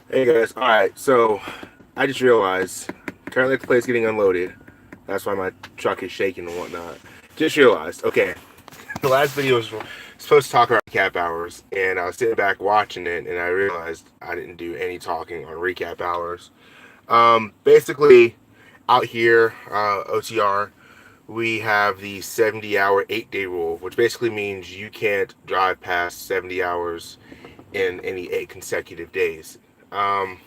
Hey guys, alright, so I just realized currently the place getting unloaded. That's why my truck is shaking and whatnot. Just realized, okay, the last video was supposed to talk about recap hours, and I was sitting back watching it, and I realized I didn't do any talking on recap hours. Basically, out here, OTR, we have the 70-hour 8-day rule, which basically means you can't drive past 70 hours in any 8 consecutive days. Um,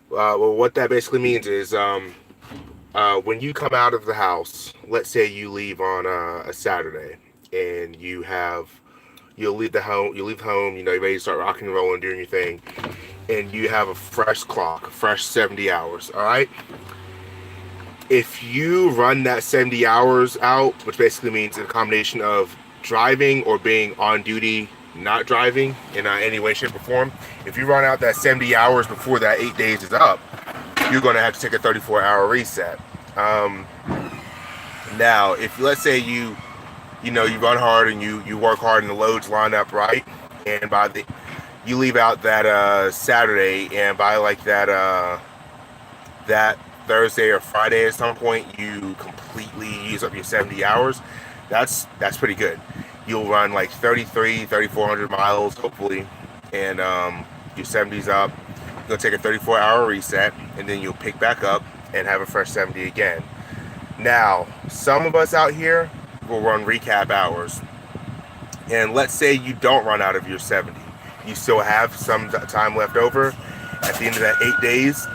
well, what that basically means is when you come out of the house, let's say you leave on a Saturday, and you'll leave home, you're ready to start rocking and rolling, doing your thing, and you have a fresh clock, fresh 70 hours. All right. If you run that 70 hours out, which basically means a combination of driving or being on duty, not driving in any way, shape, or form, if you run out that 70 hours before that 8 days is up, you're going to have to take a 34-hour reset. Um, Now, if let's say you run hard and you work hard and the loads line up right, and by the you leave out that Saturday, and by like that Thursday or Friday at some point you completely use up your 70 hours, that's pretty good. You'll run like 3,400 miles hopefully, and your 70's up. You'll take a 34-hour reset, and then you'll pick back up and have a fresh 70 again. Now, some of us out here will run recap hours. And let's say you don't run out of your 70. You still have some time left over at the end of that 8 days.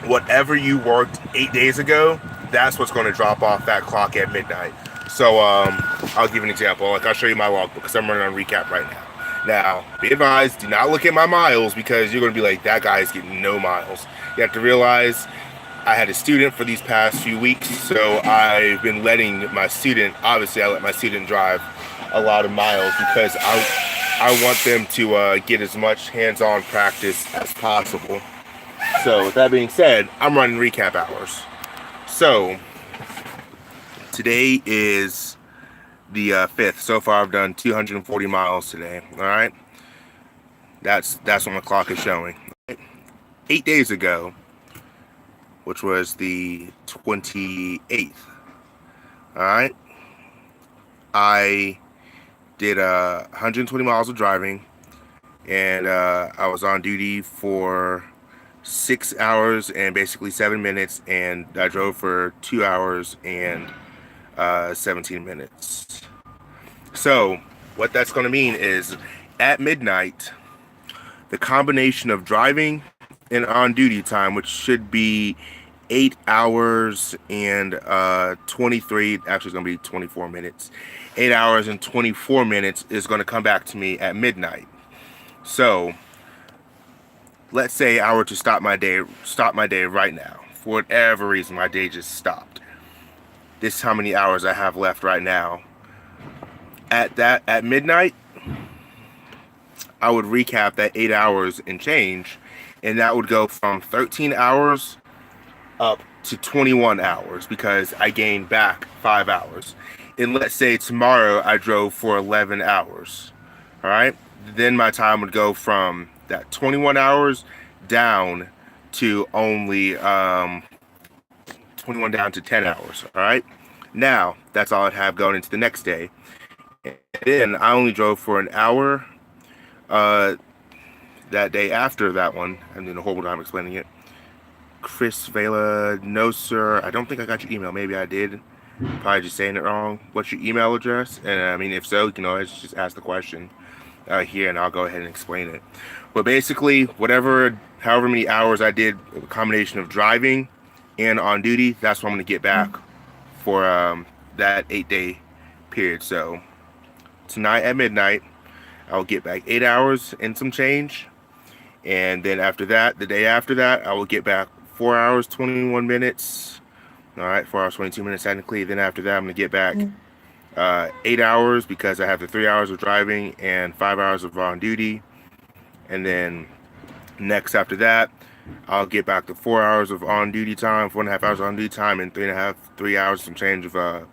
Whatever you worked 8 days ago, that's what's going to drop off that clock at midnight. So I'll give you an example. Like, I'll show you my logbook because I'm running on recap right now. Now, be advised, do not look at my miles because you're going to be like, that guy's getting no miles. You have to realize I had a student for these past few weeks, so I've been letting my student, obviously I let my student drive a lot of miles because I want them to get as much hands-on practice as possible. So with that being said, I'm running recap hours. So today is the 5th. So far I've done 240 miles today. All right, that's what my clock is showing. 8 days ago, which was the 28th. All right, I did 120 miles of driving, and I was on duty for 6 hours and basically 7 minutes, and I drove for 2 hours and 17 minutes. So what that's going to mean is at midnight, the combination of driving and on duty time, which should be 8 hours and 23, actually it's going to be 24 minutes. 8 hours and 24 minutes is going to come back to me at midnight. So let's say I were to stop my day right now. For whatever reason, my day just stopped. This is how many hours I have left right now. At midnight, I would recap that 8 hours and change, and that would go from 13 hours up to 21 hours because I gained back 5 hours. And let's say tomorrow I drove for 11 hours. All right, then my time would go from that 21 hours down to only 21 down to 10 hours. All right, now that's all I'd have going into the next day. And then I only drove for an hour that day after that one. I'm doing a horrible time explaining it. Chris Vela, no sir, I don't think I got your email. Maybe I did. Probably just saying it wrong. What's your email address? And I mean, if so, you can always just ask the question here, and I'll go ahead and explain it. But basically, however many hours I did, a combination of driving and on duty, that's what I'm going to get back for that 8-day period. So tonight at midnight, I'll get back 8 hours and some change. And then after that, the day after that, I will get back 4 hours, 21 minutes. All right, 4 hours, 22 minutes technically. Then after that, I'm going to get back 8 hours because I have the 3 hours of driving and 5 hours of on duty. And then next after that, I'll get back to 4 hours of on duty time, 4.5 hours of on duty time, and 3 hours some change of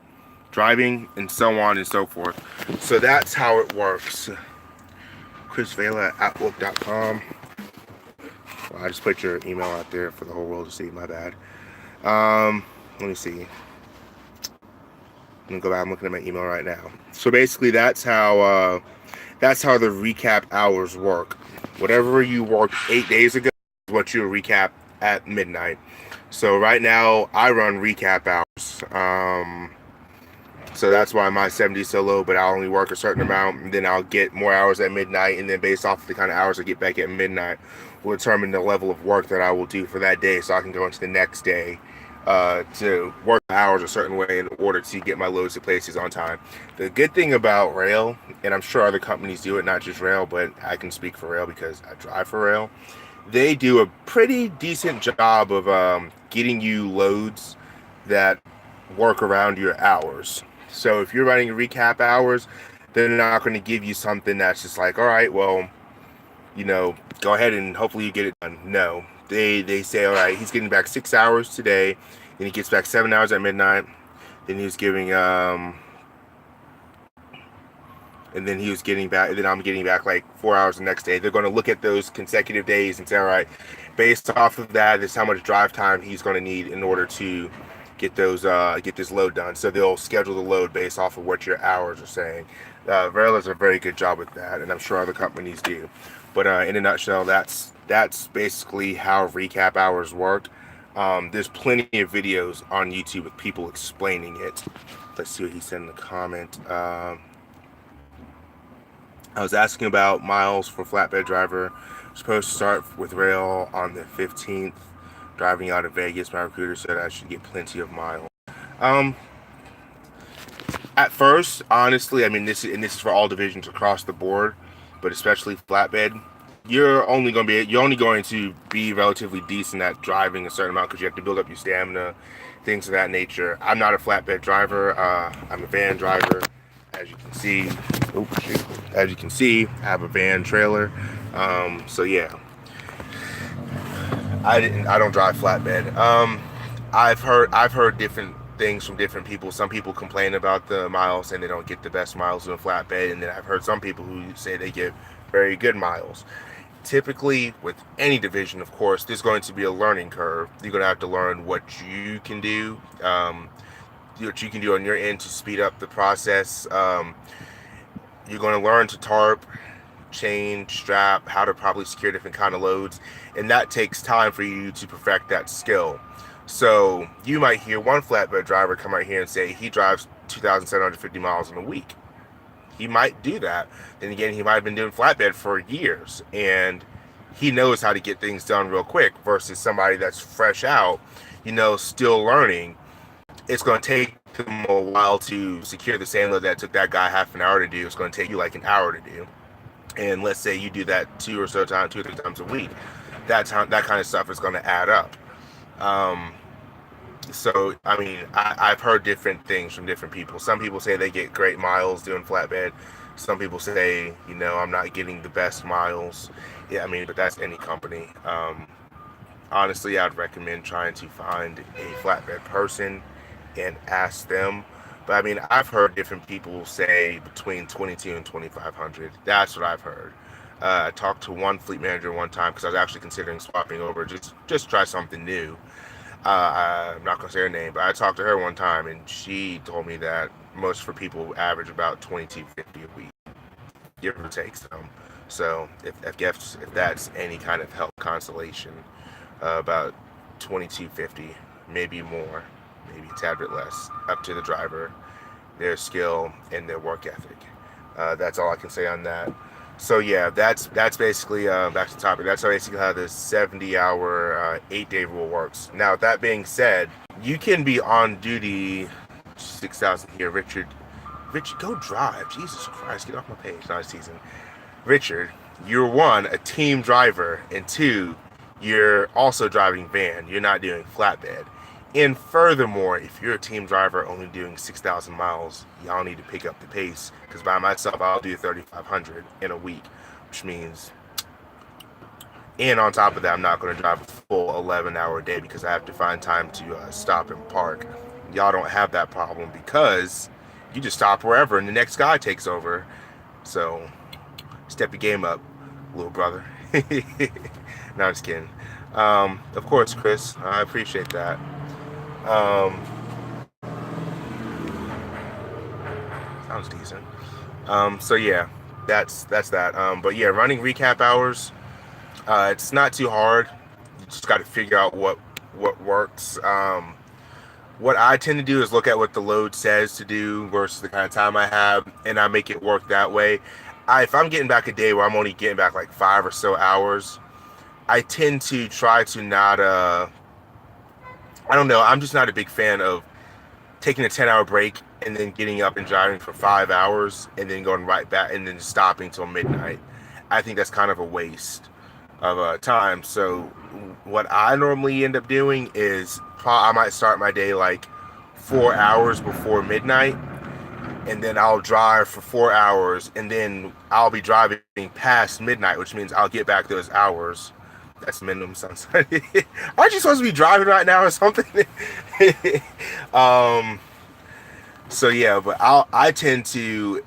driving, and so on and so forth. So that's how it works. Chris Vela at Outlook.com. Well, I just put your email out there for the whole world to see. My bad. Let me see. Let me go back. I'm looking at my email right now. So basically, that's how the recap hours work. Whatever you worked 8 days ago is what you recap at midnight. So right now, I run recap hours. So that's why my 70 is so low, but I'll only work a certain amount, and then I'll get more hours at midnight, and then based off of the kind of hours I get back at midnight will determine the level of work that I will do for that day, so I can go into the next day to work hours a certain way in order to get my loads to places on time. The good thing about Roehl, and I'm sure other companies do it, not just Roehl, but I can speak for Roehl because I drive for Roehl, they do a pretty decent job of getting you loads that work around your hours. So if you're running recap hours, they're not going to give you something that's just like, all right, well, go ahead and hopefully you get it done. No, they say, all right, he's getting back 6 hours today, then he gets back 7 hours at midnight, then he was giving and then he was getting back, and then I'm getting back like 4 hours the next day. They're going to look at those consecutive days and say, all right, based off of that, this is how much drive time he's going to need in order to get this load done. So they'll schedule the load based off of what your hours are saying. Roehl does a very good job with that, and I'm sure other companies do. But in a nutshell, that's basically how recap hours work. There's plenty of videos on YouTube with people explaining it. Let's see what he said in the comment. I was asking about miles for flatbed driver. Supposed to start with Roehl on the 15th. Driving out of Vegas, my recruiter said I should get plenty of miles. At first, honestly, I mean, this is for all divisions across the board, but especially flatbed. You're only going to be relatively decent at driving a certain amount because you have to build up your stamina, things of that nature. I'm not a flatbed driver. I'm a van driver. As you can see, I have a van trailer. So yeah, I don't drive flatbed. I've heard different things from different people. Some people complain about the miles and they don't get the best miles in a flatbed, and then I've heard some people who say they get very good miles. Typically, with any division, of course, there's going to be a learning curve. You're going to have to learn what you can do, what you can do on your end to speed up the process. You're going to learn to tarp, chain, strap, how to properly secure different kind of loads, and that takes time for you to perfect that skill. So you might hear one flatbed driver come out here and say he drives 2,750 miles in a week. He might do that. Then again, he might have been doing flatbed for years, and he knows how to get things done real quick versus somebody that's fresh out, still learning. It's going to take them a while to secure the same load that took that guy half an hour to do. It's going to take you like an hour to do. And let's say you do that 2 or 3 times a week. That kind of stuff is going to add up. So, I mean, I've heard different things from different people. Some people say they get great miles doing flatbed. Some people say, I'm not getting the best miles. Yeah, I mean, but that's any company. Honestly, I'd recommend trying to find a flatbed person and ask them. But I mean, I've heard different people say between 22 and 2,500. That's what I've heard. I talked to one fleet manager one time because I was actually considering swapping over, just try something new. I'm not gonna say her name, but I talked to her one time, and she told me that most for people average about 2,250 a week, give or take some. So if that's any kind of help consolation, about 2,250, maybe more, maybe a tad bit less, up to the driver, their skill and their work ethic. That's all I can say on that. So yeah, that's basically back to the topic. That's basically how the 70-hour 8-day rule works. Now, that being said, you can be on duty. 6,000 here, Richard, go drive. Jesus Christ, get off my page. Not season. Richard, you're one, a team driver, and two, you're also driving van. You're not doing flatbed. And furthermore, if you're a team driver only doing 6,000 miles, y'all need to pick up the pace. Because by myself, I'll do 3,500 in a week, which means, and on top of that, I'm not going to drive a full 11-hour day because I have to find time to stop and park. Y'all don't have that problem because you just stop wherever and the next guy takes over. So step your game up, little brother. No, I'm just kidding. Of course, Chris, I appreciate that. Um, Sounds decent. So yeah, that's that. But yeah, running recap hours, it's not too hard. You just got to figure out what works. What I tend to do is look at what the load says to do versus the kind of time I have, and I make it work that way. If I'm getting back a day where I'm only getting back like 5 or so hours, I tend to try to not. I don't know. I'm just not a big fan of taking a 10-hour break and then getting up and driving for 5 hours and then going right back and then stopping till midnight. I think that's kind of a waste of time. So what I normally end up doing is I might start my day like 4 hours before midnight, and then I'll drive for 4 hours, and then I'll be driving past midnight, which means I'll get back those hours. That's minimum sunset. Aren't you supposed to be driving right now or something? um, so yeah, but I tend to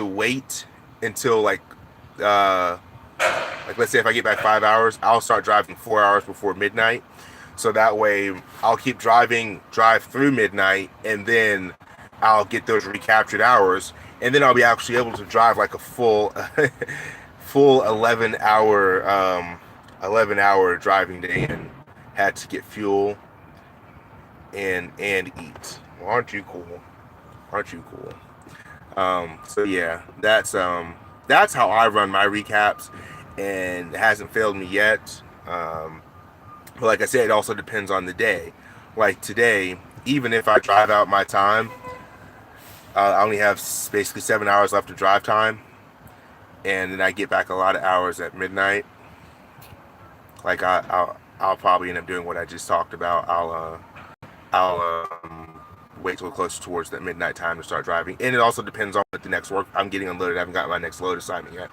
wait until uh like let's say if I get back 5 hours, I'll start driving 4 hours before midnight. So that way I'll keep driving, drive through midnight, and then I'll get those recaptured hours, and then I'll be actually able to drive like a full full 11 hour driving day, and had to get fuel and eat. Well, aren't you cool? Aren't you cool? So yeah, that's how I run my recaps, and it hasn't failed me yet. But like I said, it also depends on the day. Like today, even if I drive out my time, I only have basically 7 hours left of drive time, and then I get back a lot of hours at midnight. Like I'll probably end up doing what I just talked about. I'll wait till close towards that midnight time to start driving, and it also depends on what the next work I'm getting unloaded. I haven't got my next load assignment yet,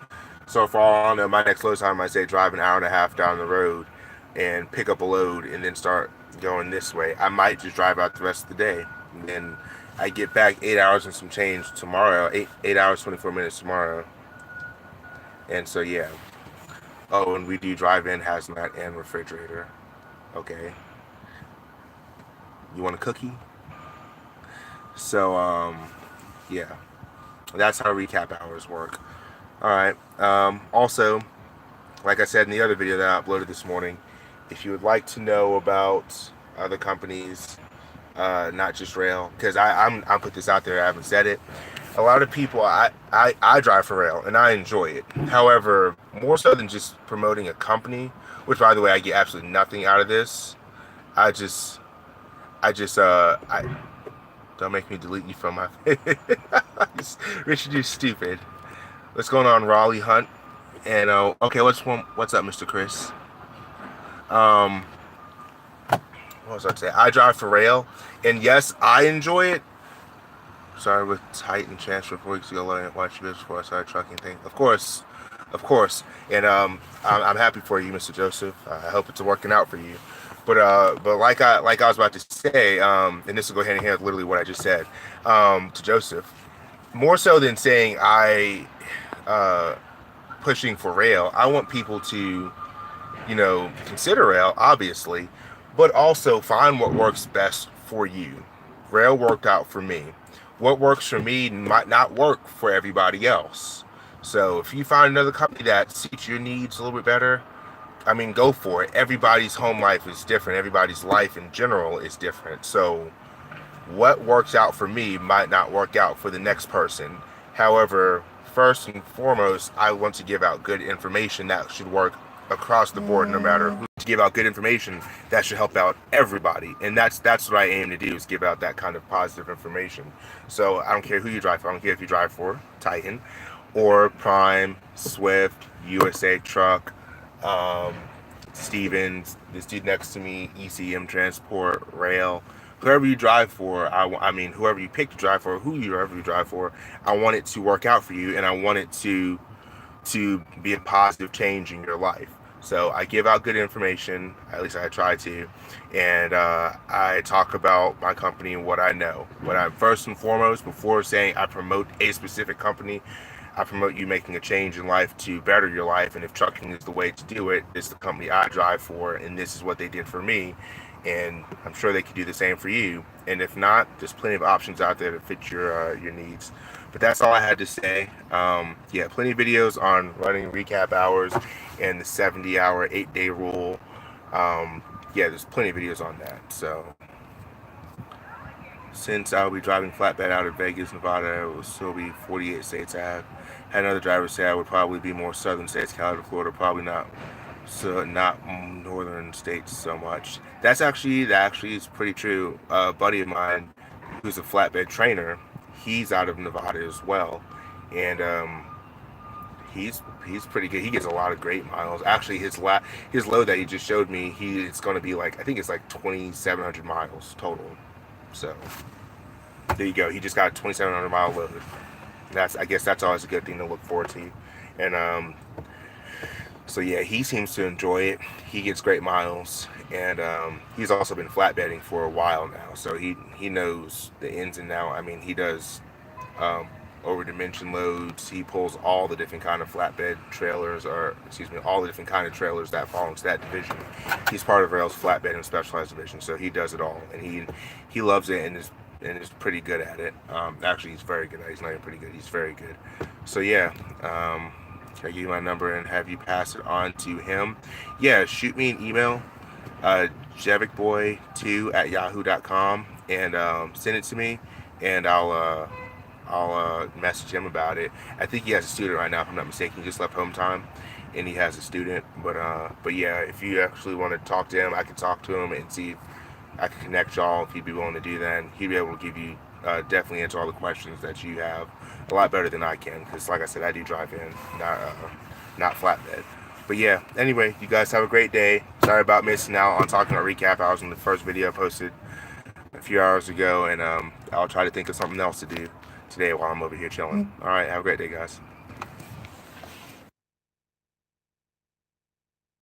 so for all I know, my next load assignment might say drive an hour and a half down the road and pick up a load, and then start going this way. I might just drive out the rest of the day, and then I get back 8 hours and some change tomorrow. Eight hours 24 minutes tomorrow, and so yeah. Oh, and we do drive-in hazmat and refrigerator. Okay, you want a cookie? So yeah, that's how recap hours work. All right. Also, like I said in the other video that I uploaded this morning, if you would like to know about other companies, not just Roehl, because I'm put this out there, I haven't said it. A lot of people, I drive for Roehl and I enjoy it. However, more so than just promoting a company, which by the way I get absolutely nothing out of this. I don't make me delete you from my Richard, you stupid. What's going on, Raleigh Hunt? And okay, what's up, Mr. Chris? What was I saying? I drive for Roehl, and yes, I enjoy it. Started with Titan transfer 4 weeks ago. Watched you before I started trucking thing. Of course, and I'm happy for you, Mr. Joseph. I hope it's working out for you. But like I was about to say, and this will go hand in hand with literally what I just said to Joseph. More so than saying pushing for Roehl, I want people to, consider Roehl, obviously, but also find what works best for you. Roehl worked out for me. What works for me might not work for everybody else. So if you find another company that suits your needs a little bit better, I mean, go for it. Everybody's home life is different. Everybody's life in general is different. So what works out for me might not work out for the next person. However, first and foremost, I want to give out good information that should work across the board, no matter who. To give out good information that should help out everybody, and that's what I aim to do, is give out that kind of positive information. So I don't care who you drive for. I don't care if you drive for Titan or Prime, Swift, USA Truck, Stevens, this dude next to me, ECM Transport, Roehl. Whoever you drive for, I mean, whoever you pick to drive for, whoever you drive for, I want it to work out for you, and I want it to be a positive change in your life. So I give out good information, at least I try to, and I talk about my company and what I know. What I first and foremost, before saying I promote a specific company, I promote you making a change in life to better your life, and if trucking is the way to do it, it's the company I drive for, and this is what they did for me, and I'm sure they could do the same for you. And if not, there's plenty of options out there to fit your needs. But that's all I had to say. Yeah, plenty of videos on running recap hours and the 70-hour 8-day rule. Yeah, there's plenty of videos on that. So since I'll be driving flatbed out of Vegas, Nevada, it will still be 48 states. I have had another driver say I would probably be more southern states, California, Florida, probably not. So not northern states so much. That actually is pretty true. A buddy of mine, who's a flatbed trainer, he's out of Nevada as well, and he's pretty good. He gets a lot of great miles. Actually, his load that he just showed me, it's going to be like, I think it's like 2,700 miles total. So there you go. He just got a 2,700 mile load. I guess that's always a good thing to look forward to. And so yeah, he seems to enjoy it. He gets great miles, and he's also been flatbedding for a while now, so he knows the ins and outs. I mean, he does over dimension loads. He pulls all the different kind of flatbed trailers, or excuse me, all the different kind of trailers that fall into that division. He's part of Roehl's flatbed and specialized division, so he does it all, and he loves it and is pretty good at it. Actually, he's very good at it. He's not even pretty good. He's very good. So yeah. Can I give you my number and have you pass it on to him? Yeah, shoot me an email, jevicboy2@yahoo.com, and send it to me, and I'll message him about it. I think he has a student right now, if I'm not mistaken. He just left home time, and he has a student. But yeah, if you actually want to talk to him, I can talk to him and see if I can connect y'all. If he'd be willing to do that, and he'd be able to give you definitely answer all the questions that you have a lot better than I can, because like I said, I do drive in, not flatbed. But yeah, anyway, you guys have a great day. Sorry about missing out on talking about recap hours in the first video I posted a few hours ago, and I'll try to think of something else to do today while I'm over here chilling. All right, have a great day, guys.